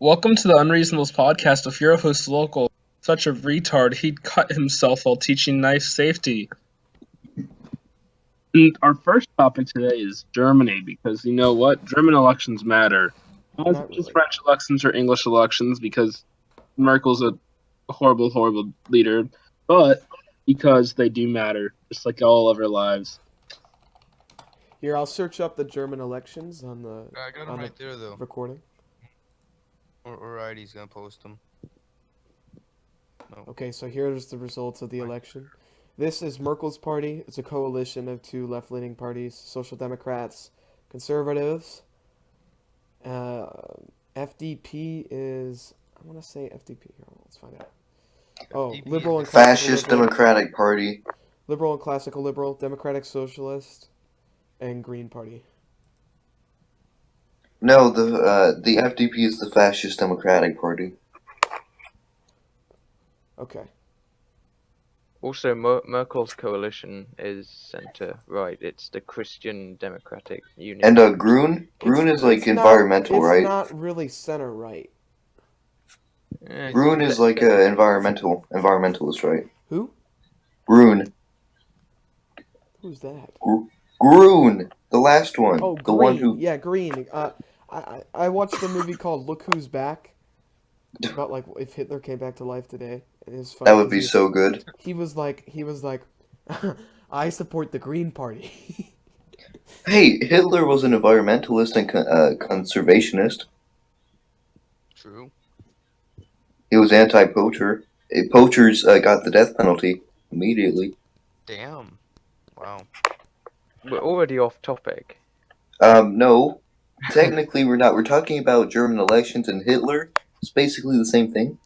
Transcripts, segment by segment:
Welcome to the Unreasonables podcast with your host Local. Such a retard, he'd cut himself while teaching knife safety. And our first topic today is Germany, because you know what? German elections matter. Not Not just really. French elections or English elections, because Merkel's a horrible, horrible leader, but because they do matter, just like all of our lives. Here, I'll search up the German elections on I got him the right there though. recording. Alright, he's gonna post them. No. Okay, so here's the results of the election. This is Merkel's party. It's a coalition of two left-leaning parties: Social Democrats, Conservatives. FDP is, I want to say FDP. Here, let's find out. Oh, FDP Liberal is and the Classical Fascist Liberal, Democratic Party. Liberal and Classical Liberal, Democratic Socialist, and Green Party. No, the FDP is the Fascist Democratic Party. Okay. Also, Merkel's coalition is centre-right. It's the Christian Democratic Union. And Grun? Grun is like environmental, it's right? It's not really center-right. Grun is like environmentalist, right? Who? Grun. Who's that? Grun, the last one. Oh, the Green. one who. Yeah, Green. I watched a movie called Look Who's Back. It's about like if Hitler came back to life today. And it's funny That would 'cause be so good. He was like, I support the Green Party. Hey, Hitler was an environmentalist and conservationist. True. He was anti-poacher. Poachers got the death penalty immediately. Damn. Wow. We're already off topic. No. Technically, we're not. We're talking about German elections and Hitler. It's basically the same thing.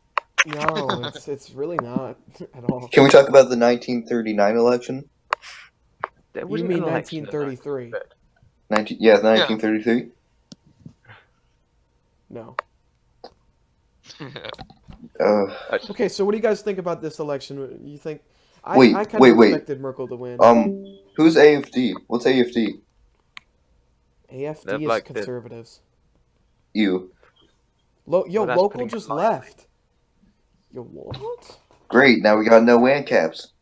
No, it's really not at all. Can we talk about the 1939 election? There You wasn't mean an election in 1933? 1933. No. Okay. So what do you guys think about this election? You think? Wait, I kind of wait. expected Merkel to win. Who's AFD? What's AFD? AFD is like the- conservatives. You. Yo, Well, that's Local putting it just lightly. left. Yo, what? Great. Now we got no ANCAPs.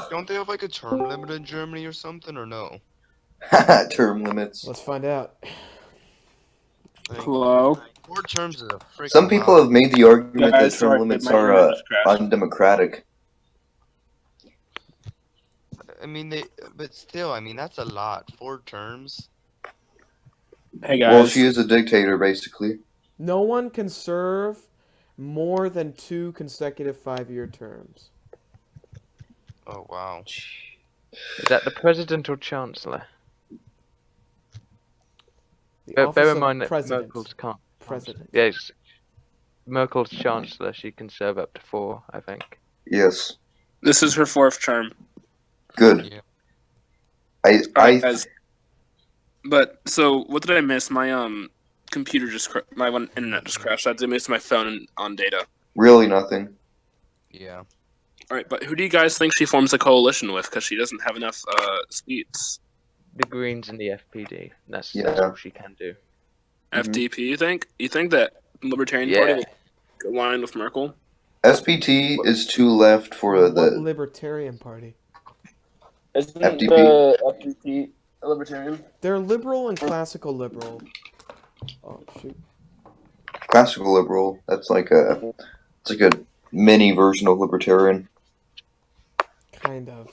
Don't they have like a term limit in Germany or something, or no? Term limits. Let's find out. Like, Hello? 4 terms is a freaking Some people lot. have made the argument Guys, that sorry, term limits my are internet just crashed. undemocratic. I mean, but still, I mean, that's a lot. 4 terms. Hey guys. Well, she is a dictator, basically. No one can serve more than 2 consecutive 5-year terms. Oh, wow. Is that the president or chancellor? The Bear office in of mind that president. Merkel's can't. President. Yes, Merkel's chancellor. She can serve up to 4, I think. Yes. This is her fourth term. Good. Yeah. I Guys. But, so, what did I miss? My, computer just my internet just crashed. I had to miss my phone on data. really nothing. Yeah. Alright, but who do you guys think she forms a coalition with? Because she doesn't have enough, seats. The Greens and the FPD. That's Yeah. all she can do. FDP, you think? You think that Libertarian Yeah. Party will align with Merkel? SPT is too left for What the Libertarian Party? Isn't FDP. the FDP a Libertarian? They're liberal and classical liberal. Oh shoot. classical liberal. It's like a mini version of libertarian. Kind of.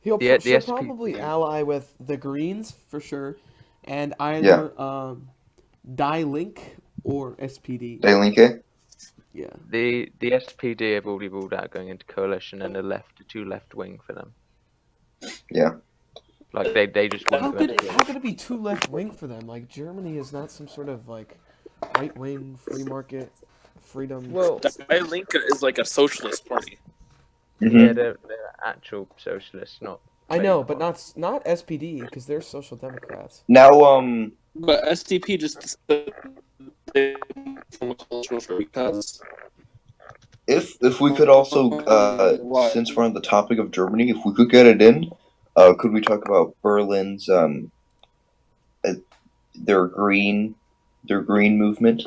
She'll The probably SPP. ally with the Greens for sure, and either Die Link or SPD. De Linke. Yeah. The SPD have already ruled out going into coalition, and the too left wing for them. Yeah. Like they just want How to could enter how could it be too left wing for them? Like Germany is not some sort of like right wing free market freedom. Well, I Link is like a socialist party. Mm-hmm. yeah, they're actual socialists, not. I know, but not SPD because they're social democrats. Now, But SDP just from a cultural because If we could also, since we're on the topic of Germany, if we could get it in, could we talk about Berlin's their green their green movement?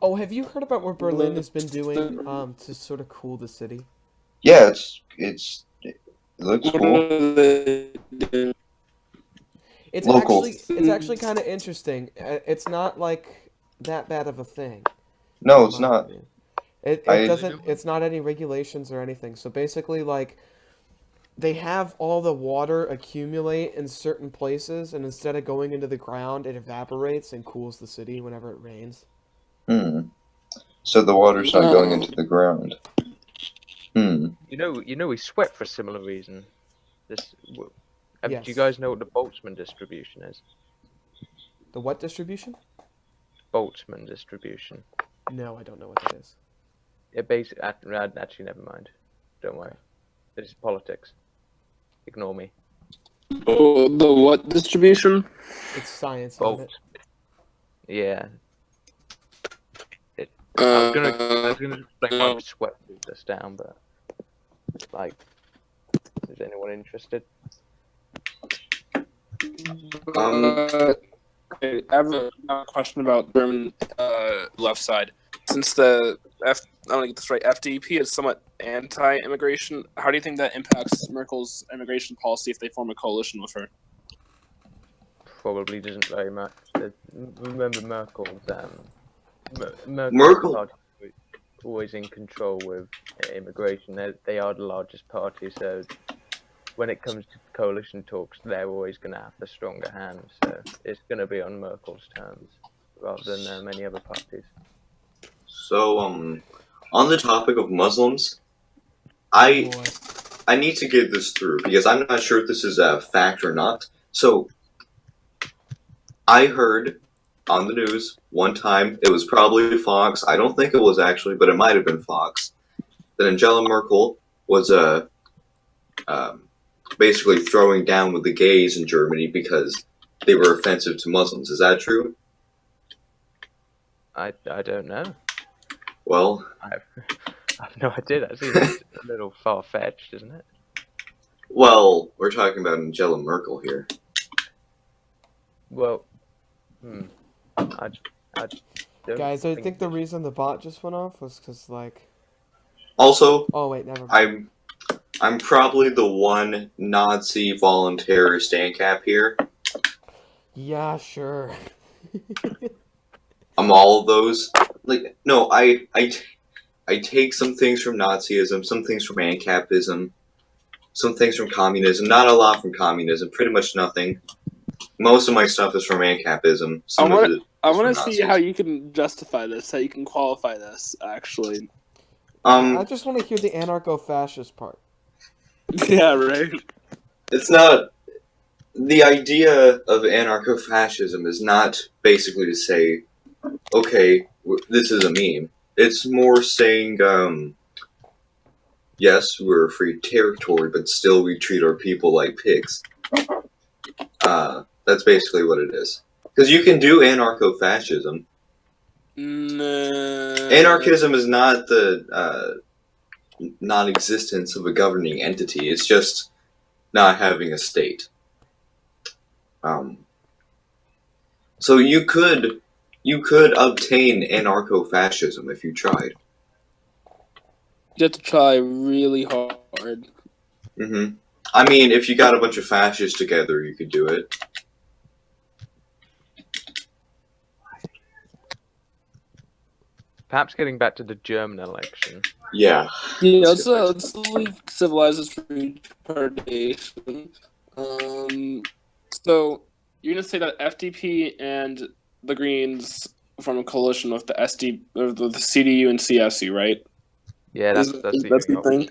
Oh, have you heard about what Berlin has been doing to sort of cool the city? Yeah, it looks What cool. are they doing? Local. It's actually kind of interesting. It's not like that bad of a thing. No, in it's my not. opinion. It I doesn't. It's not any regulations or anything. So basically, like they have all the water accumulate in certain places, and instead of going into the ground, it evaporates and cools the city whenever it rains. So the water's not going No. into the ground. You know, we sweat for a similar reason. Do Yes. you guys know what the Boltzmann distribution is? The what distribution? Boltzmann distribution. No, I don't know what that is. It basically, actually, never mind. Don't worry. This is politics. Ignore me. Oh, the what distribution? It's science, isn't it? Yeah. I was gonna explain why sweat moves us down, but like, is anyone interested? Okay, I have a question about German left side. Since I want to get this right, FDP is somewhat anti-immigration. How do you think that impacts Merkel's immigration policy if they form a coalition with her? Probably doesn't very much. Remember Merkel's Merkel. party was always in control with immigration. They are the largest party, so when it comes to coalition talks, they're always going to have the stronger hand. So it's going to be on Merkel's terms rather than many other parties. So on the topic of Muslims, I need to get this through because I'm not sure if this is a fact or not. So I heard on the news one time, it was probably Fox, I don't think it was actually, but it might have been Fox, that Angela Merkel was basically throwing down with the gays in Germany because they were offensive to Muslims. Is that true? I don't know. Well, I've no idea. That seems a little far-fetched, isn't it? well, we're talking about Angela Merkel here. Well, I don't Guys, I think the reason the bot just went off was because, like... Also, Oh, wait, never mind. I'm probably the one Nazi voluntarist ANCAP here. Yeah, sure. I'm all of those. Like, no, I take some things from Nazism, some things from ANCAPism, some things from communism. Not a lot from communism. Pretty much nothing. Most of my stuff is from ANCAPism. Some of it is I want from to see Nazis. how you can justify this, how you can qualify this, actually. I just want to hear the anarcho-fascist part. Yeah, right. It's not. The idea of anarcho-fascism is not basically to say, okay, this is a meme. It's more saying, yes, we're a free territory, but still we treat our people like pigs. That's basically what it is. Because you can do anarcho-fascism. Anarchism is not the non-existence of a governing entity. It's just not having a state. So you could obtain anarcho-fascism if you tried. You have to try really hard. I mean, if you got a bunch of fascists together, you could do it. Perhaps getting back to the German election. Yeah. Yeah, let's leave civilized for each predation. So you're gonna say that FDP and the Greens form a coalition with the the CDU and CSU, right? Yeah, that's That's the the thing.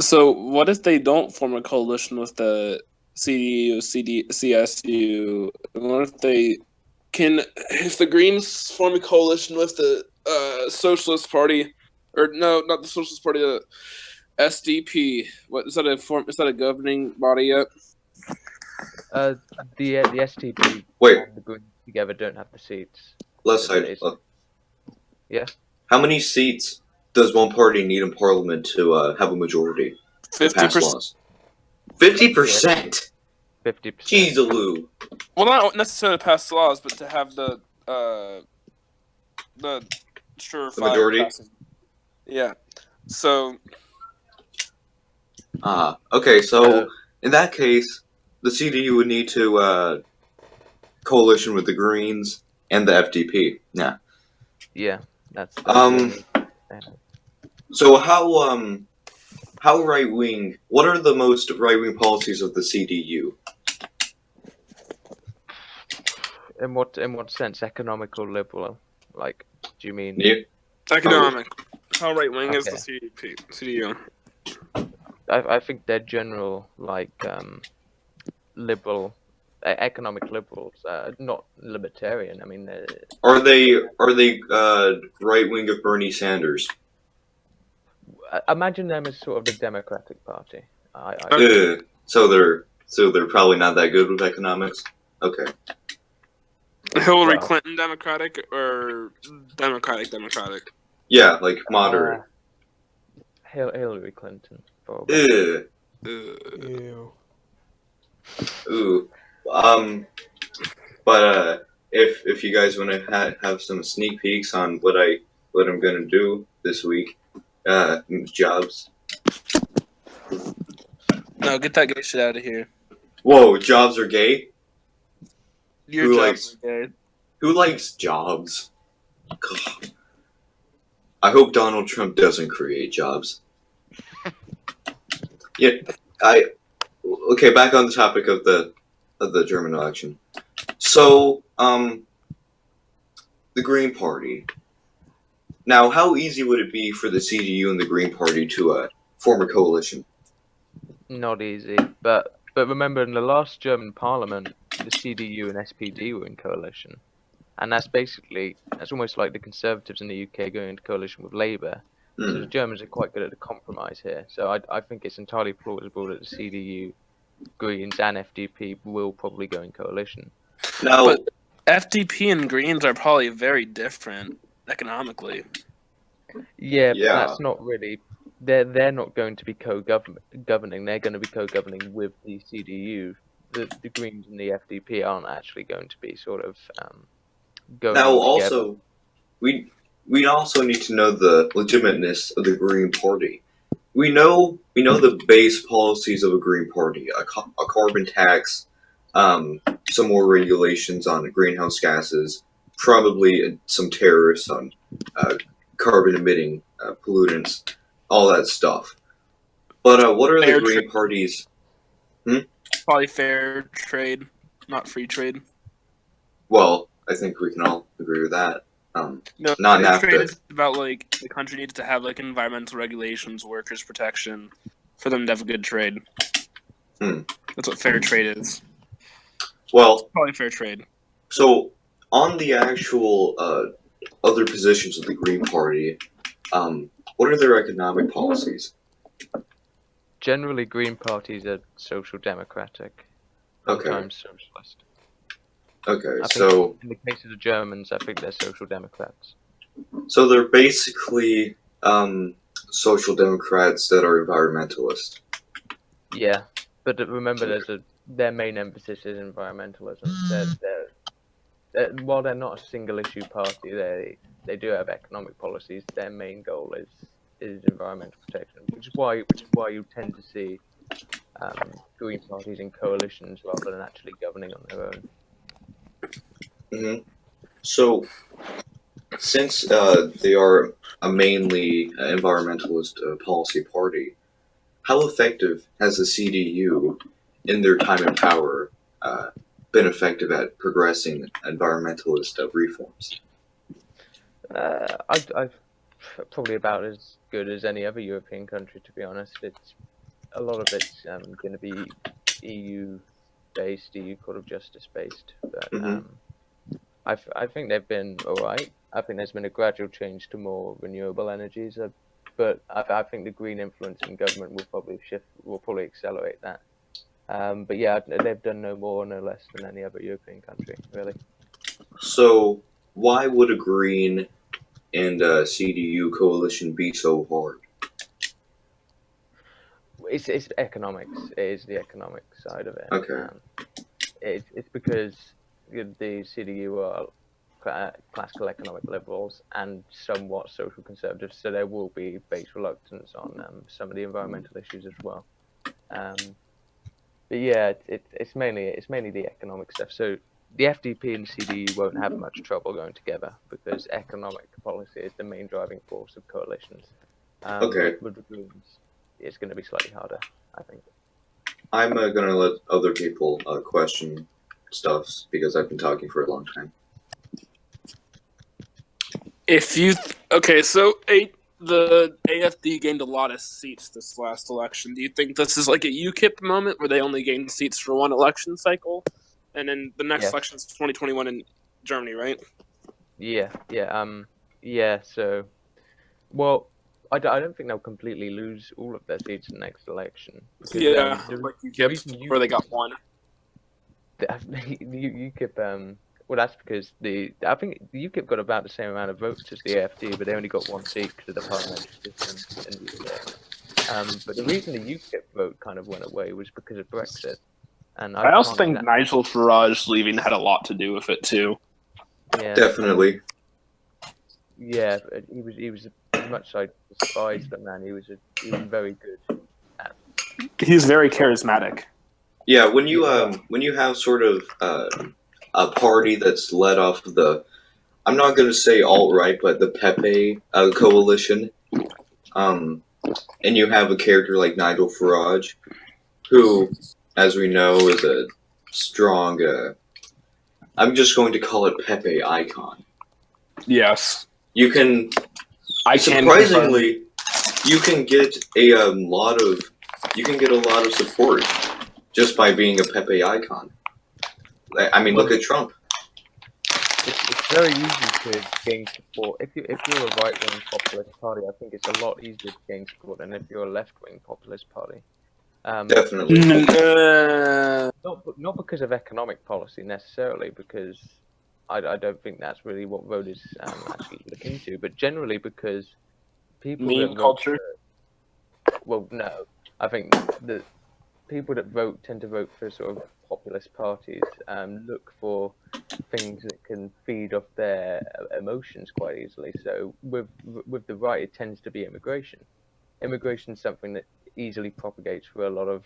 So what if they don't form a coalition with the CDU, CSU? What if they can? If the Greens form a coalition with the Socialist Party, or no, not the Socialist Party, the SDP. What is that a form? Is that a governing body yet? The STP Wait. and the Greens together don't have the seats. Left side. Yeah. How many seats does one party need in Parliament to have a majority to pass 50%. laws? 50%. 50%. Jeez-a-loo. Well, not necessarily pass laws, but to have the surefire majority? passing. Yeah. So Okay, so in that case, the CDU would need to coalition with the Greens and the FDP. Yeah. Yeah, that's the Um, only. So how right wing? What are the most right wing policies of the CDU? In what sense? Economical liberal? Like, do you mean? Yeah. economic. How right wing is the Okay. CDU? I think they're general liberal, economic liberals, not libertarian. I mean, Are they right wing of Bernie Sanders? imagine them as sort of the Democratic Party. So they're probably not that good with economics. Okay. Hillary Well, Clinton Democratic or Democratic? Yeah, like moderate. Hillary Clinton, probably. Ew. Ooh. But if you guys want to have some sneak peeks on what I'm gonna do this week, jobs. No, get that gay shit out of here. Whoa, jobs are gay. Your Who jobs likes- are gay. Who likes jobs? God. I hope Donald Trump doesn't create jobs. Yeah, okay. Back on the topic of the German election. So, the Green Party. Now, how easy would it be for the CDU and the Green Party to form a coalition? Not easy, but remember, in the last German Parliament, the CDU and SPD were in coalition, and that's almost like the Conservatives in the UK going into coalition with Labour. So the Germans are quite good at the compromise here. So I think it's entirely plausible that the CDU, Greens, and FDP will probably go in coalition. Now, But FDP and Greens are probably very different economically. Yeah, but Yeah. that's not really. They're not going to be co-governing. They're going to be co-governing with the CDU. The Greens and the FDP aren't actually going to be sort of going now in together. also we also need to know the legitimateness of the Green Party. We know the base policies of a Green Party: a carbon tax, some more regulations on greenhouse gases, probably some tariffs on carbon emitting pollutants, all that stuff. But what are Fair the Green trade. Party's? Probably fair trade, not free trade. Well, I think we can all agree with that. No, Not fair trade NAFTA. is about like the country needs to have like environmental regulations, workers' protection, for them to have a good trade. That's what fair trade is. Well, Probably fair trade. so on the actual other positions of the Green Party, what are their economic policies? Generally, Green parties are social democratic, Okay. sometimes socialist. Okay, I think so in the case of the Germans, I think they're social democrats. they're basically social democrats that are environmentalist. Yeah, but remember, their main emphasis is environmentalism. While they're not a single issue party, they do have economic policies. Their main goal is environmental protection, which is why you tend to see green parties in coalitions rather than actually governing on their own. So, since they are a mainly environmentalist policy party, how effective has the CDU, in their time in power, been effective at progressing environmentalist reforms? I've probably about as good as any other European country, to be honest. It's a lot of it's going to be EU based, EU Court of Justice based, but I think they've been all right. I think there's been a gradual change to more renewable energies, but I think the green influence in government will probably accelerate that. But yeah, they've done no more, no less than any other European country, really. So, why would a green and CDU coalition be so hard? It's economics. It is the economic side of it. Okay. It's because the CDU are classical economic liberals and somewhat social conservatives, so there will be base reluctance on some of the environmental issues as well. But yeah, it's mainly the economic stuff. So the FDP and the CDU won't have much trouble going together because economic policy is the main driving force of coalitions. Okay. But with the Greens, it's going to be slightly harder, I think. I'm gonna let other people question stuff because I've been talking for a long time. If you okay, so the AFD gained a lot of seats this last election. Do you think this is like a UKIP moment where they only gain seats for one election cycle, and then the next Yes. election is 2021 in Germany, right? Yeah. So, well, I don't think they'll completely lose all of their seats in the next election. Because, Yeah, the like reason UKIP, where they got one. UKIP, well, that's because I think the UKIP got about the same amount of votes as the AFD, but they only got one seat because of the parliamentary system in the UK. But the reason the UKIP vote kind of went away was because of Brexit. And I also can't think exactly- Nigel Farage leaving had a lot to do with it too. yeah, Definitely. yeah, but he was as much as I despised that man. He was very good. He's very charismatic. Yeah, when you have sort of a party that's led off the, I'm not going to say alt-right, but the Pepe coalition, and you have a character like Nigel Farage, who, as we know, is a strong, I'm just going to call it Pepe icon. Yes, You can, I can surprisingly, you can get a lot of support just by being a Pepe icon. I mean, look at Trump. It's very easy to gain support. If you're a right-wing populist party, I think it's a lot easier to gain support than if you're a left-wing populist party. Definitely. Not because of economic policy necessarily, because I don't think that's really what voters actually look into, but generally because people Meme that culture. well, no, I think the people that vote tend to vote for sort of populist parties. Look for things that can feed off their emotions quite easily. So with the right, it tends to be immigration. Immigration is something that easily propagates for a lot of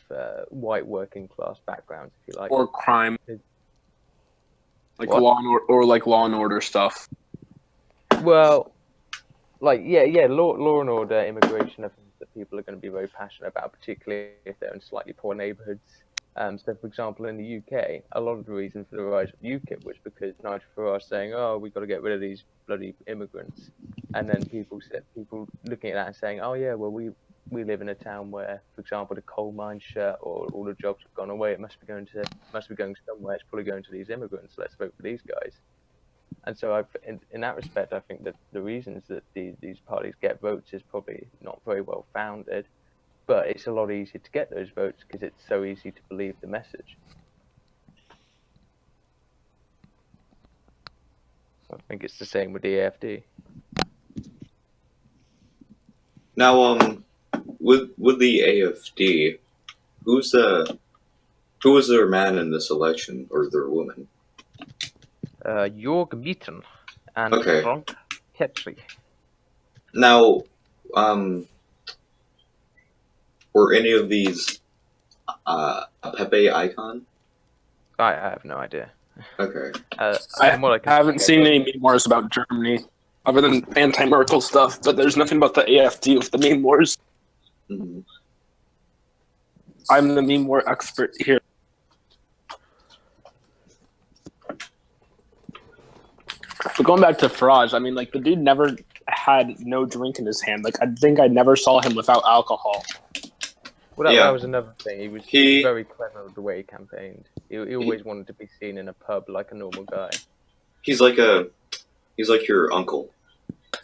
white working class backgrounds, if you like. Or crime, like What? Law and Order stuff. Well, like law and order, immigration are things that people are going to be very passionate about, particularly if they're in slightly poor neighbourhoods. So, for example, in the UK, a lot of the reason for the rise of UKIP was because Nigel Farage saying, "Oh, we've got to get rid of these bloody immigrants," and then people looking at that and saying, "Oh yeah, well we live in a town where, for example, the coal mines shut or all the jobs have gone away. It must be going somewhere. It's probably going to these immigrants. Let's vote for these guys." And so, in that respect, I think that the reasons that these parties get votes is probably not very well founded, but it's a lot easier to get those votes because it's so easy to believe the message. I think it's the same with the AFD. Now, with the AFD, who was their man in this election or their woman? Jörg Meuthen and Okay. Frank Ketchley. Now, were any of these a Pepe icon? I have no idea. Okay. I haven't seen any meme wars about Germany, other than anti-Merkel stuff, but there's nothing about the AFD with the meme wars. Mm-hmm. I'm the meme war expert here. But going back to Farage, I mean, like, the dude never had no drink in his hand. Like, I think I never saw him without alcohol. Well, Yeah. that was another thing. He was very clever with the way he campaigned. He always wanted to be seen in a pub like a normal guy. He's like your uncle.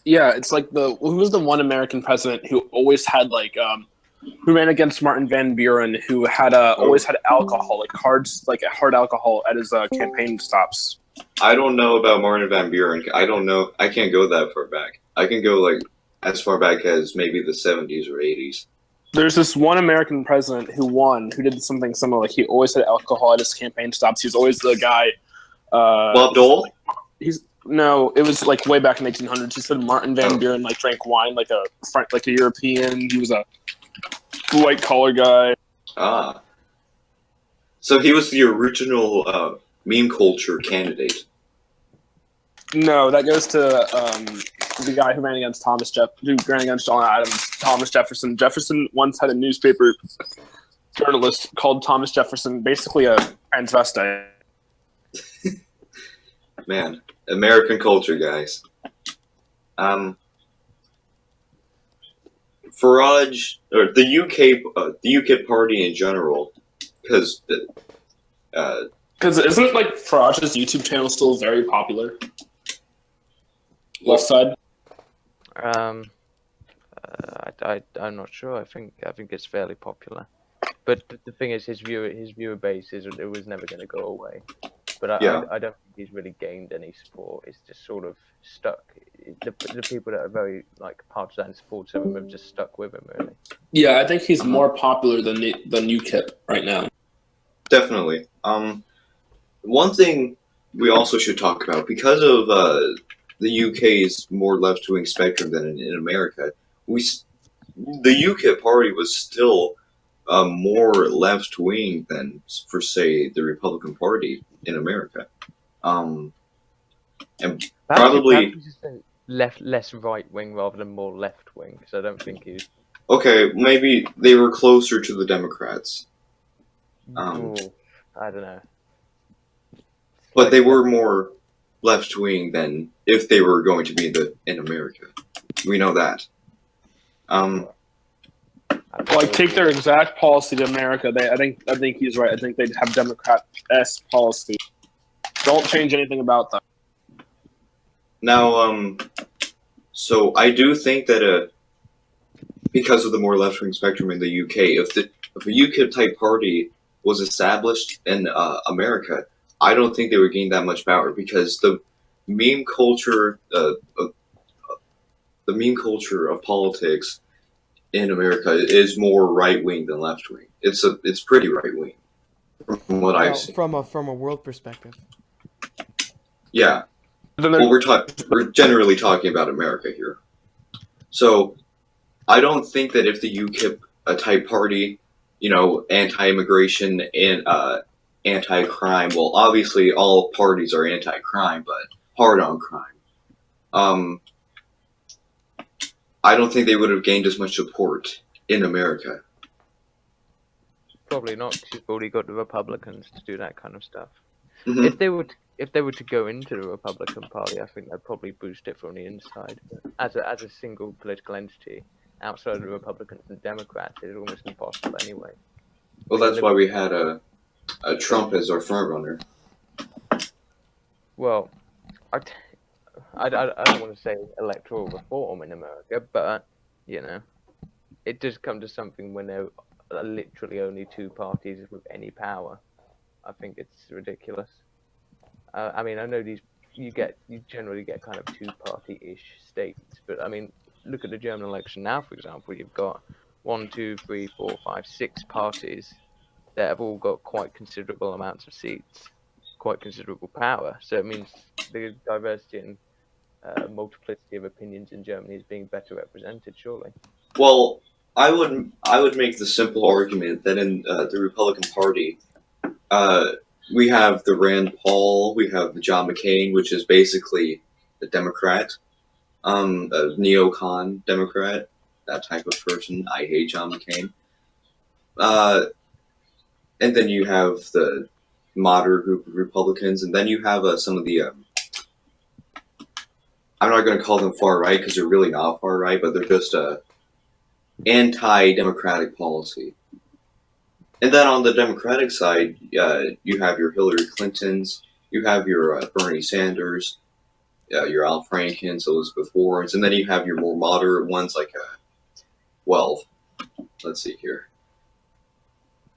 Yeah, it's like who was the one American president who always had like who ran against Martin Van Buren, who had always had alcohol, like hard alcohol at his campaign stops. I don't know about Martin Van Buren. I don't know. I can't go that far back. I can go like as far back as maybe the 70s or 80s. There's this one American president who won, who did something similar. Like he always had alcohol at his campaign stops. He was always the guy. Bob Dole? No, it was like way back in the 1800s. He said Martin Van Oh. Buren like drank wine like a European. He was a white collar guy. Ah. So he was the original meme culture candidate. No, that goes to the guy who ran against who ran against John Adams, Thomas Jefferson. Jefferson once had a newspaper journalist called Thomas Jefferson, basically a transvestite. Man, American culture, guys. Farage, or the UK party in general, because isn't like Farage's YouTube channel still very popular? Left side. I'm not sure. I think it's fairly popular, but the thing is, his viewer base it was never going to go away. But I don't think he's really gained any support. It's just sort of stuck. The people that are very like partisan supporters of him have just stuck with him, really. Yeah, I think he's more popular than UKIP right now. Definitely. One thing we also should talk about, because of the UK's more left-wing spectrum than in America, the UKIP party was still more left-wing than, for say, the Republican Party in America. And probably just say less right-wing rather than more left-wing, because I don't think he's. Okay, maybe they were closer to the Democrats. I don't know. But they were more left-wing than if they were going to be in America. We know that. Like take their exact policy to America. I think he's right. I think they'd have Democrat-esque policy. Don't change anything about them. Now, so I do think that because of the more left-wing spectrum in the UK, if a UKIP-type party was established in America, I don't think they would gain that much power, because the meme culture, the meme culture of politics in America is more right-wing than left-wing. It's pretty right-wing, from what I've seen. From a world perspective. Yeah. Well, we're generally talking about America here. So, I don't think that if the UKIP type party, anti-immigration and anti-crime, well, obviously all parties are anti-crime, but hard on crime. I don't think they would have gained as much support in America. Probably not, because you've already got the Republicans to do that kind of stuff. Mm-hmm. If they were to go into the Republican Party, I think they'd probably boost it from the inside. As a single political entity, outside of the Republicans and Democrats, it's almost impossible anyway. Well, that's why we had a Trump as our front runner. Well, I don't want to say electoral reform in America, but it does come to something when there are literally only two parties with any power. I think it's ridiculous. I mean, I know you generally get kind of two-party-ish states, but I mean, look at the German election now, for example. You've got 1, 2, 3, 4, 5, 6 parties that have all got quite considerable amounts of seats, quite considerable power. So it means the diversity and multiplicity of opinions in Germany is being better represented, surely. Well, I would make the simple argument that in the Republican Party, we have the Rand Paul, we have the John McCain, which is basically a Democrat, a neocon Democrat, that type of person. I hate John McCain. And then you have the moderate group of Republicans, and then you have some of the, I'm not going to call them far right, because they're really not far right, but they're just anti-democratic policy. And then on the Democratic side, you have your Hillary Clintons, you have your Bernie Sanders, your Al Frankens, Elizabeth Warrens, and then you have your more moderate ones like, let's see here.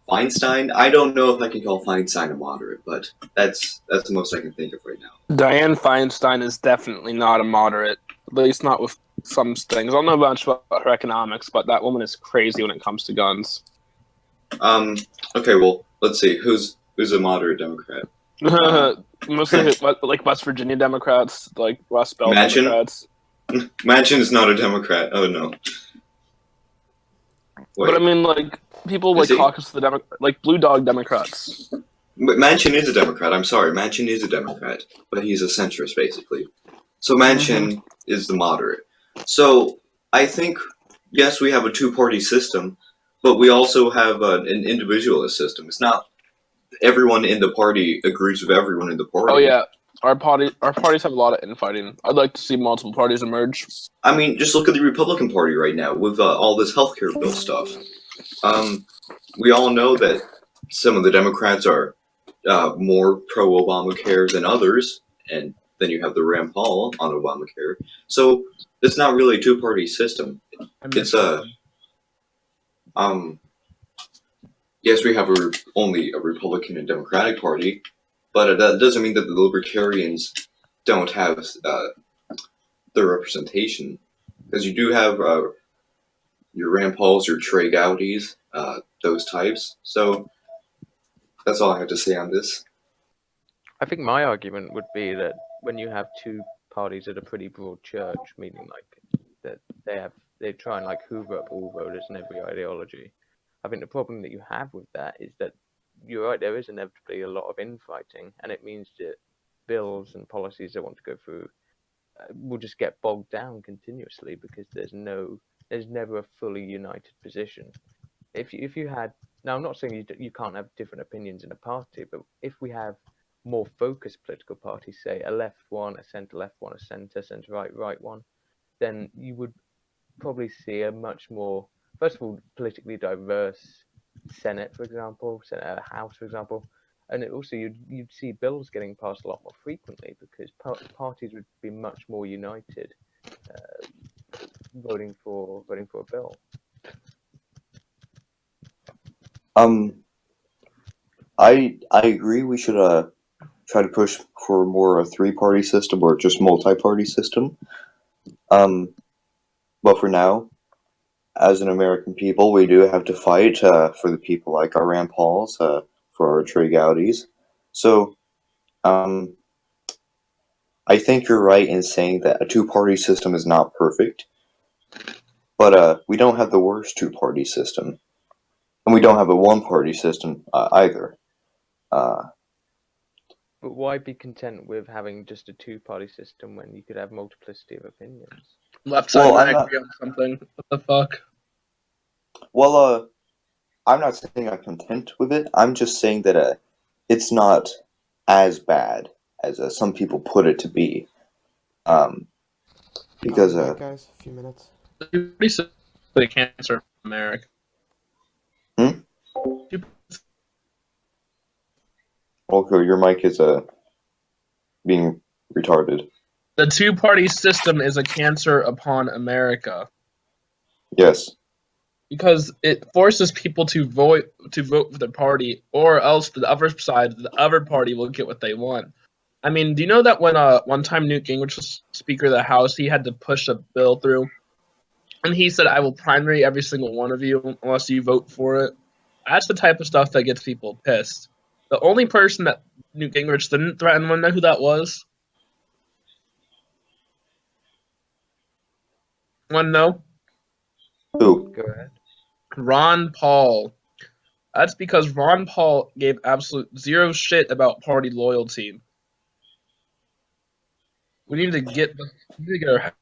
Feinstein? I don't know if I can call Feinstein a moderate, but that's the most I can think of right now. Dianne Feinstein is definitely not a moderate. At least not with some things. I don't know much about her economics, but that woman is crazy when it comes to guns. Okay, well, let's see. Who's a moderate Democrat? Mostly like West Virginia Democrats, like Rust Belt Manchin? Democrats. Manchin is not a Democrat. Oh no. Wait, But I mean, like people Is like he? caucus the like Blue Dog Democrats. Manchin is a Democrat. I'm sorry, Manchin is a Democrat, but he's a centrist basically. So Manchin is the moderate. So I think yes, we have a two-party system, but we also have an individualist system. It's not everyone in the party agrees with everyone in the party. Oh yeah, our parties have a lot of infighting. I'd like to see multiple parties emerge. I mean, just look at the Republican Party right now with all this healthcare bill stuff. We all know that some of the Democrats are more pro-Obamacare than others, and then you have the Rand Paul on Obamacare. So it's not really a two-party system. It's yes, we have only a Republican and Democratic Party, but that doesn't mean that the Libertarians don't have their representation, because you do have your Rand Pauls, your Trey Gowdies, those types. So that's all I have to say on this. I think my argument would be that when you have two parties at a pretty broad church, meaning like that they try and like hoover up all voters in every ideology. I think the problem that you have with that is that you're right, there is inevitably a lot of infighting, and it means that bills and policies that want to go through will just get bogged down continuously because there's never a fully united position. If you had, now I'm not saying you can't have different opinions in a party, but if we have more focused political parties, say a left one, a centre left one, a centre right one, then you would probably see a much more, first of all, politically diverse Senate, for example, Senate House, for example, and also you'd see bills getting passed a lot more frequently because parties would be much more united, voting for a bill. I agree. We should try to push for more a three-party system or just multi-party system. But for now, as an American people, we do have to fight for the people like our Rand Pauls, for our Trey Gowdies. So, I think you're right in saying that a two-party system is not perfect, but we don't have the worst two-party system, and we don't have a one-party system either. But why be content with having just a two-party system when you could have multiplicity of opinions? Left side Well, might agree on something. What the fuck? Well, I'm not saying I'm content with it. I'm just saying that it's not as bad as some people put it to be. Because I'll be back, guys. A few minutes. Pretty sick cancer in America. Okay, your mic is being retarded. The two-party system is a cancer upon America Yes. because it forces people to vote for their party, or else the other party will get what they want. I mean, do you know that when one time Newt Gingrich was Speaker of the House, he had to push a bill through, and he said, "I will primary every single one of you unless you vote for it." That's the type of stuff that gets people pissed. The only person that Newt Gingrich didn't threaten, want to know who that was? Want to know? Who? Go ahead. Ron Paul. That's because Ron Paul gave absolute zero shit about party loyalty. We need to get our heads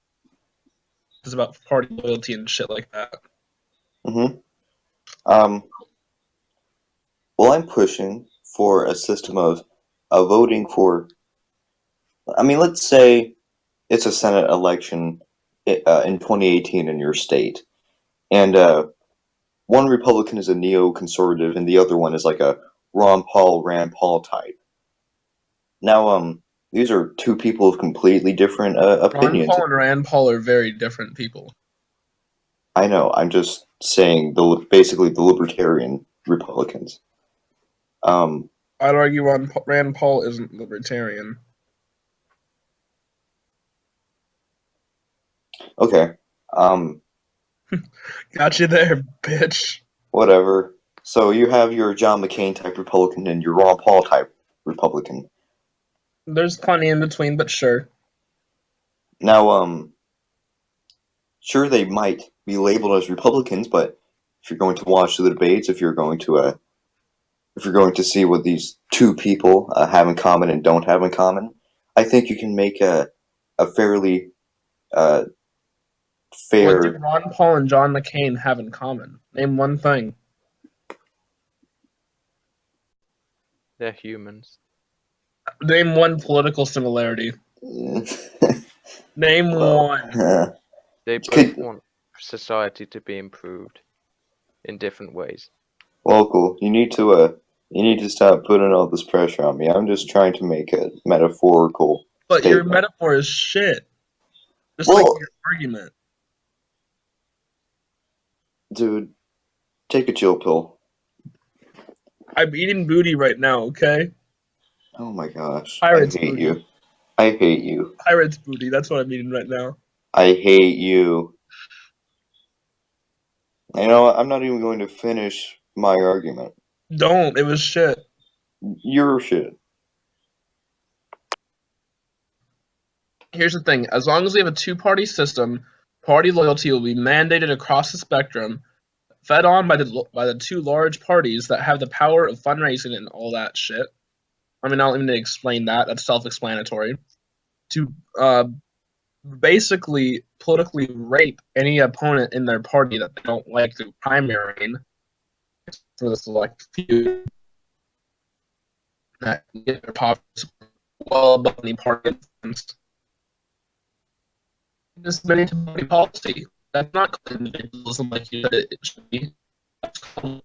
about party loyalty and shit like that. Mm-hmm. Well, I'm pushing for a system of voting for. I mean, let's say it's a Senate election in 2018 in your state, and one Republican is a neoconservative, and the other one is like a Ron Paul, Rand Paul type. Now, these are two people with completely different Ron opinions. Paul and Rand Paul are very different people. I know. I'm just saying basically the libertarian Republicans. I'd argue Rand Paul isn't libertarian. Okay. Got you there, bitch. Whatever. So you have your John McCain type Republican and your Ron Paul type Republican. There's plenty in between, but sure. Now, sure they might be labeled as Republicans, but if you're going to watch the debates, if you're going to see what these two people have in common and don't have in common, I think you can make a fairly What fair. do Ron Paul and John McCain have in common? Name one thing. They're humans. Name one political similarity. Name one. They Could- both want society to be improved in different ways. Local, you need to stop putting all this pressure on me. I'm just trying to make a metaphorical But your statement. metaphor is shit. Just Well- like your argument. Dude, take a chill pill. I'm eating booty right now, okay? Oh my gosh. Pirates I hate booty. you. I hate you. Pirates booty, that's what I'm eating right now. I hate you. You know what? I'm not even going to finish my argument. Don't, it was shit. You're shit. Here's the thing, as long as we have a two-party system, party loyalty will be mandated across the spectrum, fed on by the two large parties that have the power of fundraising and all that shit. I mean, I don't even need to explain that. That's self-explanatory. To basically politically rape any opponent in their party that they don't like through primarying for the select few that get their pockets well above any party influence. This many party policy. That's not called individualism like you said it should be. That's called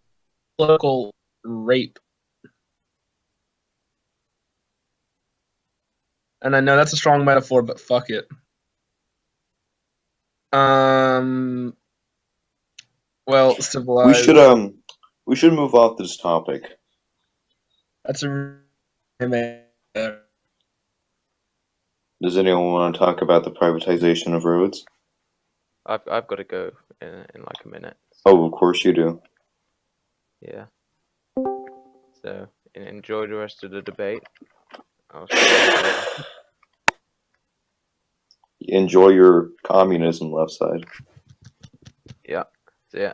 political rape. And I know that's a strong metaphor, but fuck it. Well, civilized. We should move off this topic. That's a. Does anyone want to talk about the privatization of roads? I've got to go in like a minute. Oh, of course you do. Yeah. So enjoy the rest of the debate. I'll see you later. Enjoy your communism, left side. Yeah. See ya.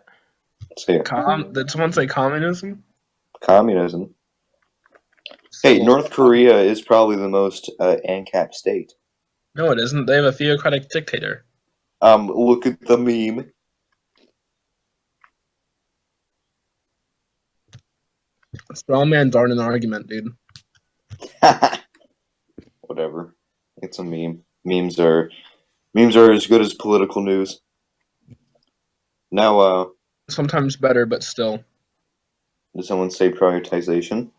Say it. Did someone say communism? Communism. Hey, North Korea is probably the most ANCAP state. No, it isn't. They have a theocratic dictator. Look at the meme. Strawman darn an argument, dude. Whatever. It's a meme. Memes are as good as political news. Now, Sometimes better, but still. did someone say privatization?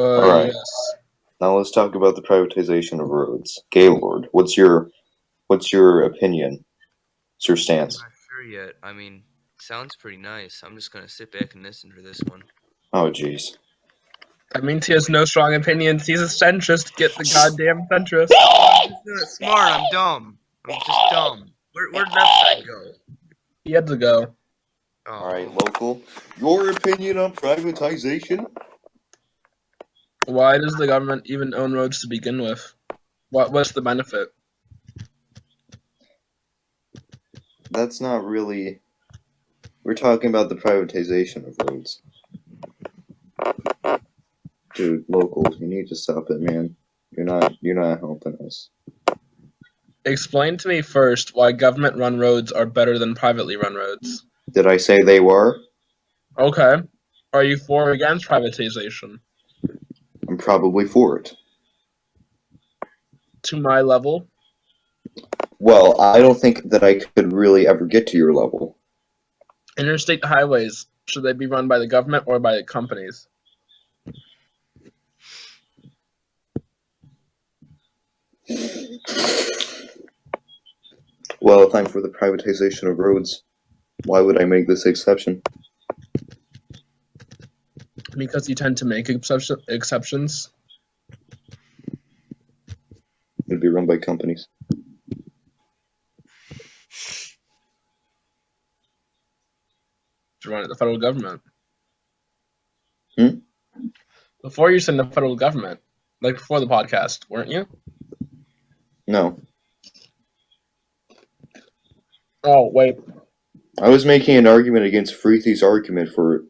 Alright. Yes. Now let's talk about the privatization of roads. Gaylord, what's your opinion? What's your stance? I'm not sure yet. I mean, sounds pretty nice. I'm just gonna sit back and listen for this one. Oh, jeez. That means he has no strong opinions. He's a centrist. Get the goddamn centrist. I'm just not smart. I'm dumb. I'm just dumb. Where'd that side go? He had to go. Oh. Alright, local. Your opinion on privatization? Why does the government even own roads to begin with? What's the benefit? That's not really. We're talking about the privatization of roads. Dude, locals, you need to stop it, man. You're not helping us. Explain to me first why government-run roads are better than privately run roads. Did I say they were? Okay. Are you for or against privatization? I'm probably for it. To my level? Well, I don't think that I could really ever get to your level. Interstate highways, should they be run by the government or by the companies? Well, if I'm for the privatization of roads, why would I make this exception? Because you tend to make exceptions. It'd be run by companies. weren't it? The federal government. Hmm? Before you said the federal government, like before the podcast, weren't you? No. Oh, wait. I was making an argument against Freethy's argument for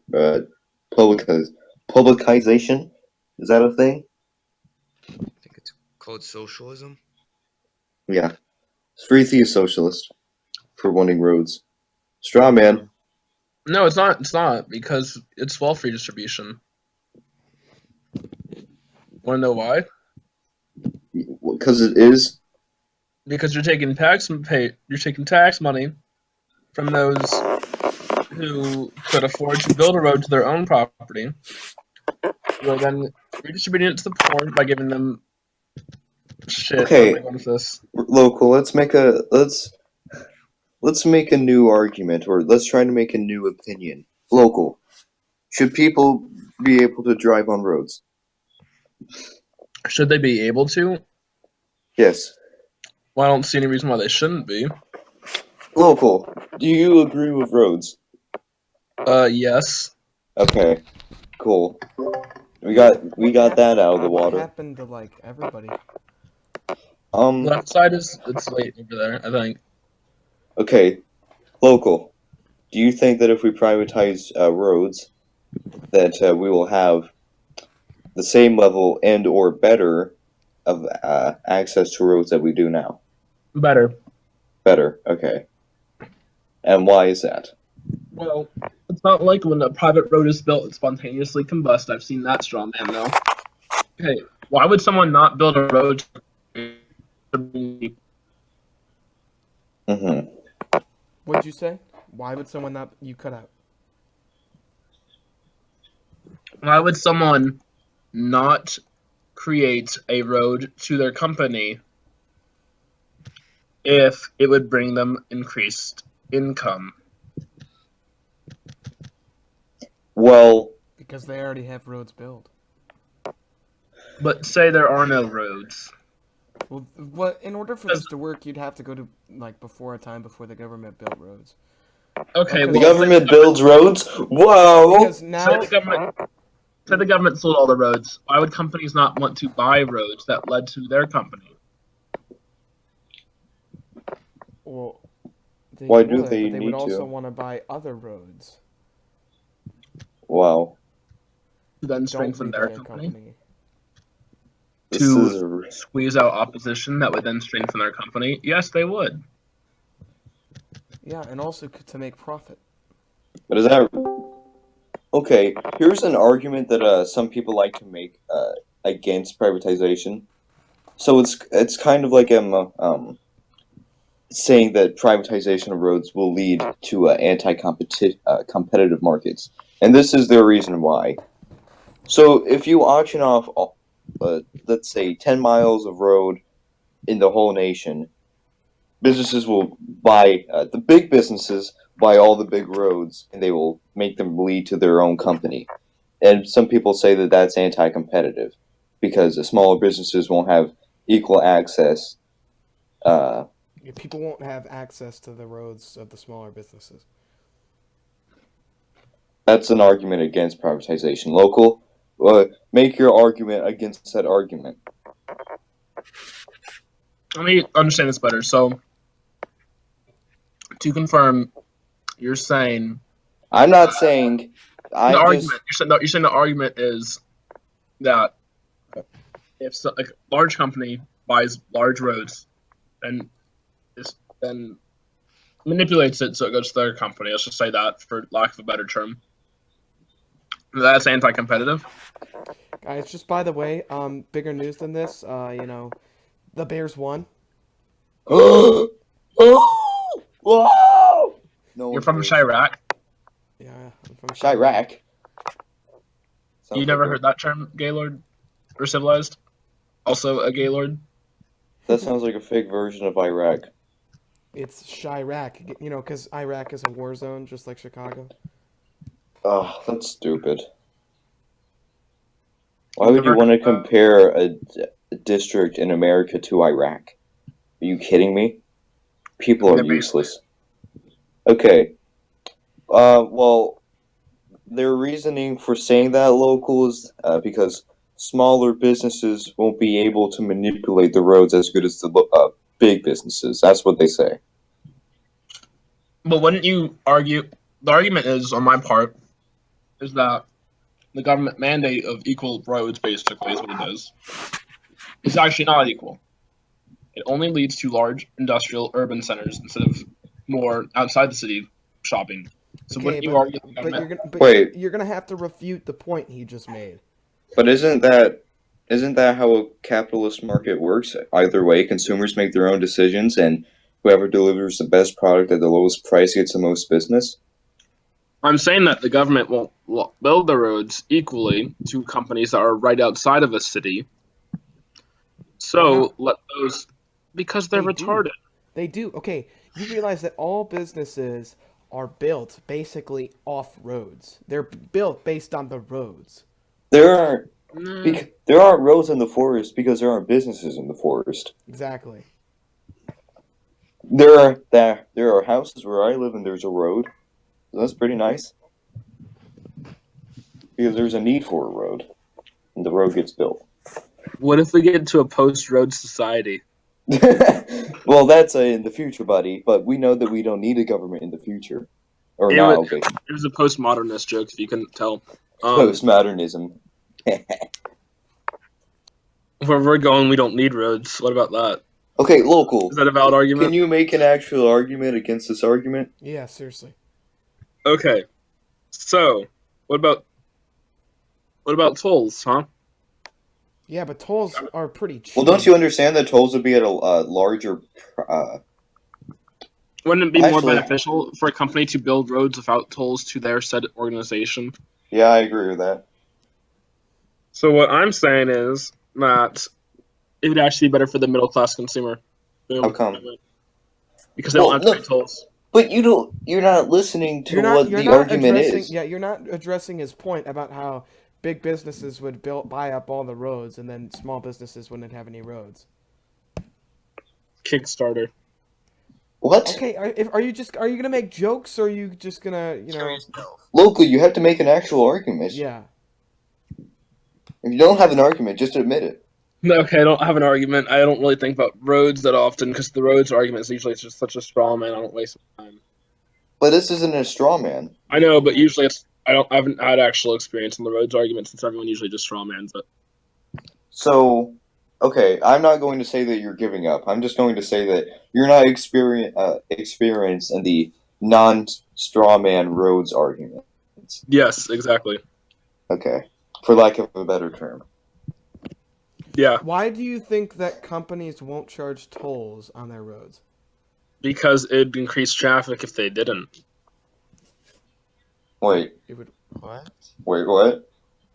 publicization. Is that a thing? I think it's called socialism. Yeah. Freethy is socialist for wanting roads. Straw man. No, it's not. It's not because it's wealth redistribution. Want to know why? Because it is. Because you're taking tax money from those who could afford to build a road to their own property. You're then redistributing it to the poor by giving them shit. Okay. What am I going with this? Local, let's make a new argument, or let's try to make a new opinion. Local. Should people be able to drive on roads? Should they be able to? Yes. Well, I don't see any reason why they shouldn't be. Local, do you agree with roads? Yes. Okay. Cool. We got that out of the What water. happened to like everybody? Left side it's late over there, I think. Okay. Local, do you think that if we privatize roads, that we will have the same level and or better of access to roads that we do now? Better. Better. Okay. And why is that? Well, it's not like when a private road is built, it spontaneously combusts. I've seen that straw man, though. Okay, why would someone not build a road? Mm-hmm. What'd you say? Why would someone not? You cut out. Why would someone not create a road to their company if it would bring them increased income? Well, Because they already have roads built. But say there are no roads. Well, what? In order for this to work, you'd have to go to like before a time before the government built roads. Okay, The the well, government builds roads? Whoa! Because say now, the government sold all the roads. Why would companies not want to buy roads that led to their company? well, they Why do would, they but they would need also to? want to buy other roads. Wow. To then Don't strengthen lead to their their company? This To is squeeze out opposition that would then strengthen their company? Yes, they would. Yeah, and also to make profit. But is that okay? Here's an argument that some people like to make against privatization. So it's kind of like saying that privatization of roads will lead to competitive markets, and this is their reason why. So if you auction off, let's say, 10 miles of road in the whole nation, businesses will buy the big businesses buy all the big roads, and they will make them lead to their own company. And some people say that that's anti-competitive because the smaller businesses won't have equal access. People won't have access to the roads of the smaller businesses. That's an argument against privatization. Local, make your argument against that argument. Let me understand this better. So, to confirm, you're saying I'm not saying. the I'm just. argument. You're saying the argument is that if a large company buys large roads, then then manipulates it so it goes to their company. Let's just say that, for lack of a better term. That's anti-competitive. Guys, just by the way, bigger news than this. The Bears won. Oh! Whoa! No You're one from cares. Chirac. Yeah, I'm from Chirac. You never heard that term, Gaylord? Or civilized? Also a Gaylord? That sounds like a fake version of Iraq. It's Chirac, because Iraq is a war zone, just like Chicago. Oh, that's stupid. Why would you Never want to heard that? compare a district in America to Iraq? Are you kidding me? People are Never- useless. Okay. Well, their reasoning for saying that local is because smaller businesses won't be able to manipulate the roads as good as the big businesses. That's what they say. But wouldn't you argue? The argument is, on my part, is that the government mandate of equal roads, basically, is what it is. It's actually not equal. It only leads to large industrial urban centers instead of more outside the city shopping. So Okay, wouldn't you argue the but government? Wait. you're gonna have to refute the point he just made. But isn't that how a capitalist market works? Either way, consumers make their own decisions, and whoever delivers the best product at the lowest price gets the most business. I'm saying that the government won't build the roads equally to companies that are right outside of a city. So let those, because they're retarded. They do. Okay, you realize that all businesses are built basically off roads. They're built based on the roads. There aren't roads in the forest because there aren't businesses in the forest. Exactly. There are houses where I live and there's a road. So that's pretty nice. Because there's a need for a road. And the road gets built. What if we get into a post-road society? Well, that's in the future, buddy. But we know that we don't need a government in the future. Or It now, was- okay. It was a postmodernist joke, if you couldn't tell. Postmodernism. Where we're going, we don't need roads. What about that? Okay, local. Is that a valid argument? Can you make an actual argument against this argument? Yeah, seriously. Okay. So, what about tolls, huh? Yeah, but tolls are pretty cheap. Well, don't you understand that tolls would be at a larger... Wouldn't it be more Actually- beneficial for a company to build roads without tolls to their said organization? Yeah, I agree with that. So what I'm saying is that it would actually be better for the middle class consumer. Boom. How come? Because they don't Well, have to pay look- tolls. But you're not listening to what the argument addressing, is. Yeah, you're not addressing his point about how big businesses would buy up all the roads, and then small businesses wouldn't have any roads. Kickstarter. What? Okay, are you gonna make jokes, or are you just gonna Local, you have to make an actual argument. Yeah. If you don't have an argument, just admit it. No, okay, I don't have an argument. I don't really think about roads that often because the roads argument is usually just such a straw man. I don't waste my time. But this isn't a straw man. I know, but usually I haven't had actual experience in the roads argument since everyone usually just straw mans it. So, okay, I'm not going to say that you're giving up. I'm just going to say that you're not experienced in the non-straw man roads argument. Yes, exactly. Okay, for lack of a better term. Yeah, Why do you think that companies won't charge tolls on their roads? because it'd increase traffic if they didn't. Wait, It would. What? what?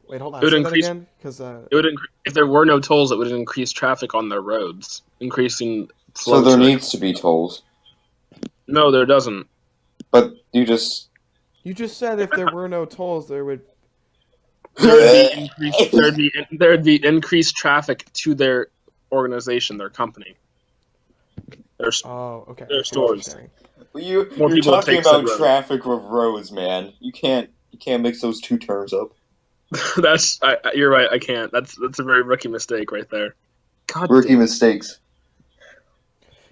Wait, hold on. It would Say increase- that again, because It would if there were no tolls, it would increase traffic on their roads, increasing So flow. there needs to be tolls. No, there doesn't. But you just... you just said if there were no tolls, there would. There'd be increased traffic to their organization, their company. Oh, okay. Their I see what you're stores. saying. You're More people talking take said about road. traffic with roads, man. You can't mix those two terms up. You're right. I can't. That's a very rookie mistake right there. God Rookie damn. mistakes.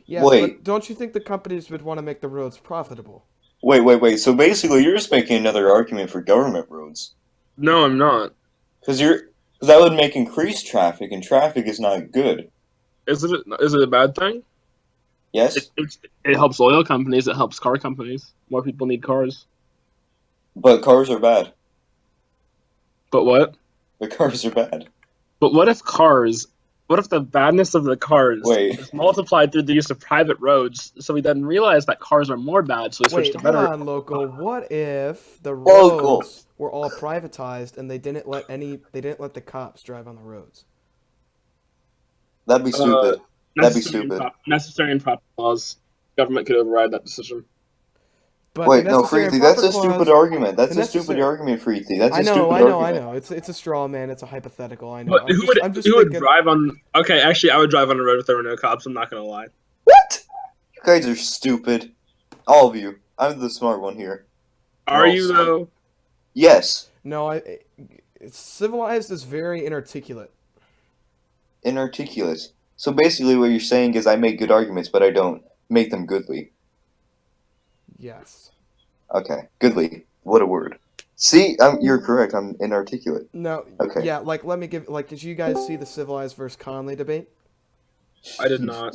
Yes, Wait. but don't you think the companies would want to make the roads profitable? Wait. So basically, you're just making another argument for government roads. No, I'm not. Because that would make increased traffic, and traffic is not good. Is it a bad thing? Yes? It helps oil companies. It helps car companies. More people need cars. But cars are bad. But what? The cars are bad. But what if the badness of the cars Wait. is multiplied through the use of private roads? So we then realize that cars are more bad, so we switch Wait, to hold better. on, Local. What if the Local. roads were all privatized and they didn't let the cops drive on the roads? That'd be stupid. That'd be Necessary and stupid. necessary and proper laws. Government could override that decision. But Wait, the no, necessary and Freethy, that's proper a stupid clause- argument. That's the a stupid necessary- argument, Freethy. That's a I know, stupid I know, argument. I know. It's a straw man. It's a hypothetical. I know. But who would thinking, drive on? Okay, actually, I would drive on the road if there were no cops. I'm not gonna lie. What? You guys are stupid. All of you. I'm the smart one here. Are Well, you so- though? Yes. No, civilized is very inarticulate. Inarticulate. So basically what you're saying is I make good arguments, but I don't make them goodly. Yes. Okay. Goodly. What a word. See, you're correct. I'm inarticulate. No. Okay. Yeah, like, let me give... Like, did you guys see the civilized versus Conley debate? I did not.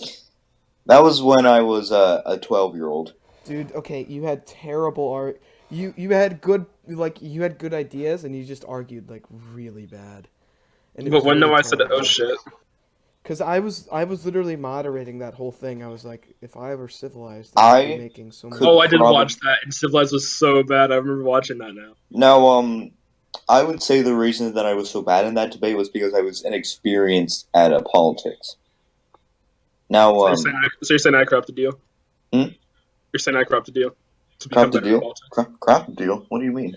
That was when I was a 12-year-old. Dude, okay, you had terrible art. You had good... Like, you had good ideas, and you just argued, like, really bad. And But when I said, oh shit. Because I was literally moderating that whole thing. I was like, if I were civilized, I'd be making so much. Oh, I did watch that, and Civilized was so bad. I remember watching that now. Now, I would say the reason that I was so bad in that debate was because I was inexperienced at politics. Now, So you're saying I corrupted the deal? Hmm? You're saying I corrupted the deal? Crop the deal? Crop the deal? What do you mean?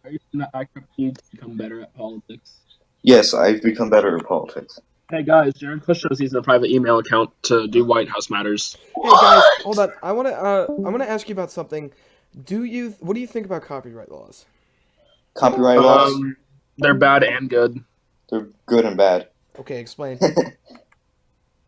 Are you saying that I corrupted you to become better at politics? Yes, I've become better at politics. Hey guys, Jared Kush shows he's a private email account to do White House matters. Hey guys, hold on. I want to ask you about something. What do you think about copyright laws? Copyright laws? They're bad and good. They're good and bad. Okay, explain.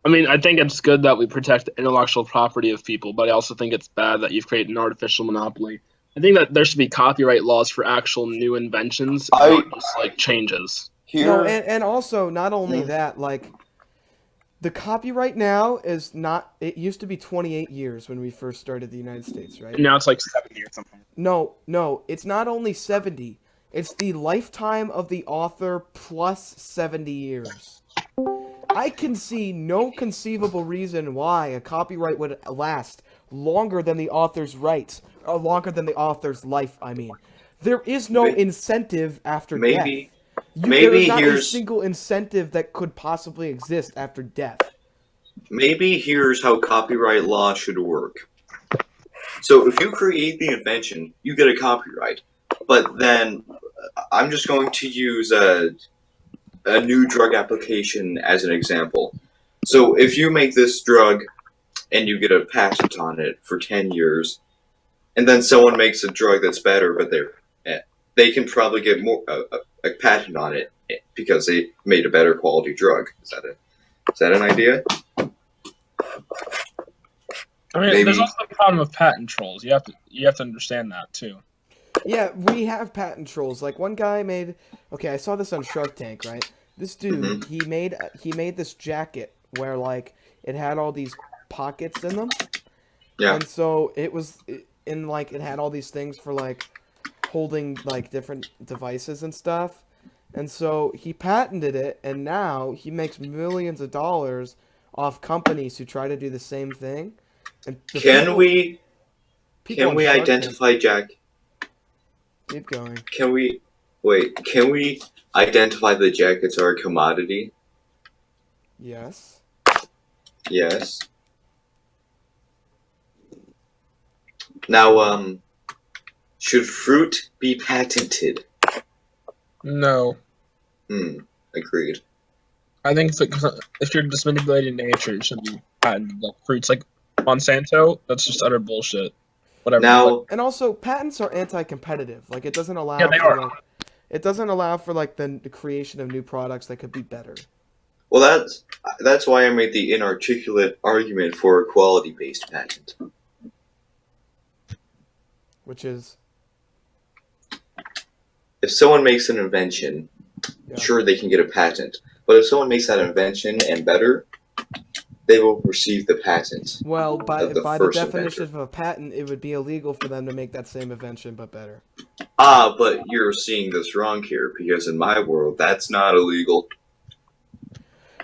I mean, I think it's good that we protect the intellectual property of people, but I also think it's bad that you've created an artificial monopoly. I think that there should be copyright laws for actual new inventions, not just like changes. No, and also not only that, like the copyright now is not. It used to be 28 years when we first started the United States, right? And now it's like 70 or something. No, it's not only 70. It's the lifetime of the author plus 70 years. I can see no conceivable reason why a copyright would last longer than the author's rights, or longer than the author's life, I mean. There is no incentive after death. There is not a single incentive that could possibly exist after death. Maybe here's how copyright law should work. So if you create the invention, you get a copyright. But then I'm just going to use a new drug application as an example. So if you make this drug and you get a patent on it for 10 years, and then someone makes a drug that's better, but they can probably get more a patent on it because they made a better quality drug. Is that an idea? I mean, there's also the problem of patent trolls. You have to understand that too. Yeah, we have patent trolls. Like one guy made. Okay, I saw this on Shark Tank, right? This dude, he made this jacket where like it had all these pockets in them. Yeah. And so it had all these things for like holding like different devices and stuff. And so he patented it, and now he makes millions of dollars off companies who try to do the same thing. And can we identify Jack? Keep going. Can we identify the jackets are a commodity? Yes. Yes. Now, should fruit be patented? No. Agreed. I think if you're just manipulating nature, it should be patented. Like fruits like Monsanto, that's just utter bullshit. Whatever. Now, and also patents are anti-competitive. Like it doesn't allow. Yeah, they are. It doesn't allow for like the creation of new products that could be better. Well, that's why I made the inarticulate argument for a quality-based patent. Which is, if someone makes an invention, sure they can get a patent. But if someone makes that invention and better, they will receive the patent. Well, by the definition invention. of a patent, it would be illegal for them to make that same invention but better. But you're seeing this wrong here, because in my world, that's not illegal.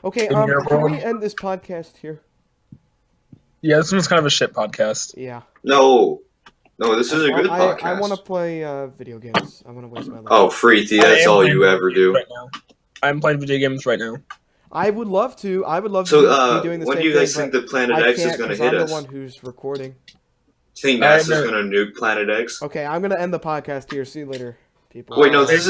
Okay, can we end this podcast here? Yeah, this one's kind of a shit podcast. Yeah. No, this is a good podcast. I want to play video games. I want to waste my life. Oh, Freethy, that's all you ever do. Right now. I'm playing video games right now. I would love to. I would love to be doing the same thing. When do you guys think that Planet X is going to hit us? I'm the one who's recording. Do you think NASA's going to nuke Planet X? Okay, I'm going to end the podcast here. See you later, people. Wait, no, this is